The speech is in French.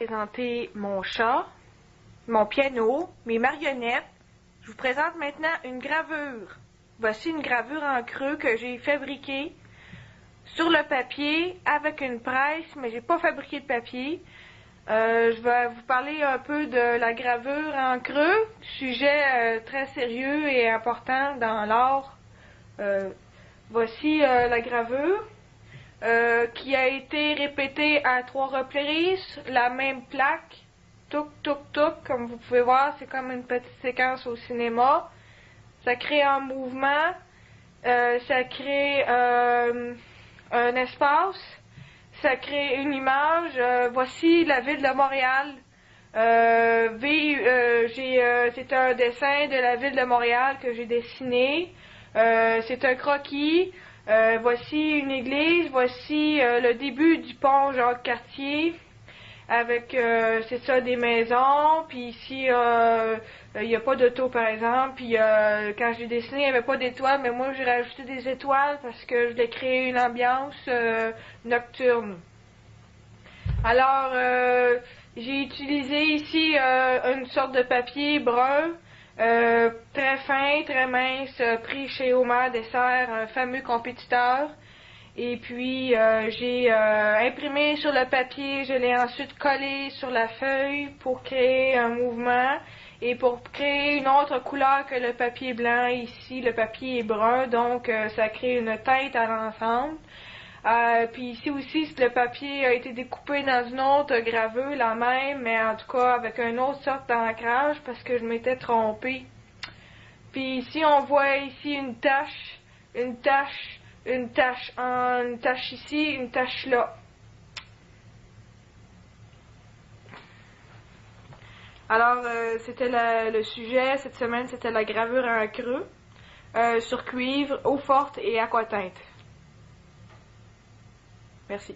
présenter mon chat, mon piano, mes marionnettes. Je vous présente maintenant une gravure. Voici une gravure en creux que j'ai fabriquée sur le papier avec une presse, mais j'ai pas fabriqué de papier. Je vais vous parler un peu de la gravure en creux, sujet très sérieux et important dans l'art. Voici la gravure qui a été répétée à 3 reprises, la même plaque, touc touc touc, comme vous pouvez voir, c'est comme une petite séquence au cinéma. Ça crée un mouvement, ça crée un espace, ça crée une image. Voici la ville de Montréal. C'est un dessin de la ville de Montréal que j'ai dessiné. C'est un croquis. Voici une église. Voici le début du pont Jacques-Cartier. Avec, c'est ça, des maisons. Puis ici, il n'y a pas d'auto, par exemple. Puis quand j'ai dessiné, il n'y avait pas d'étoiles. Mais moi, j'ai rajouté des étoiles parce que je voulais créer une ambiance nocturne. Alors, j'ai utilisé ici une sorte de papier brun, très fin, très mince, pris chez Homer Dessert, un fameux compétiteur. Et puis, j'ai imprimé sur le papier, je l'ai ensuite collé sur la feuille pour créer un mouvement et pour créer une autre couleur que le papier blanc. Ici, le papier est brun, donc ça crée une teinte à l'ensemble. Puis ici aussi, le papier a été découpé dans une autre gravure, la même, mais en tout cas avec une autre sorte d'ancrage parce que je m'étais trompée. Puis ici, on voit ici une tache ici, une tache là. Alors, c'était le sujet, cette semaine, c'était la gravure en creux, sur cuivre, eau forte et aquatinte. Merci.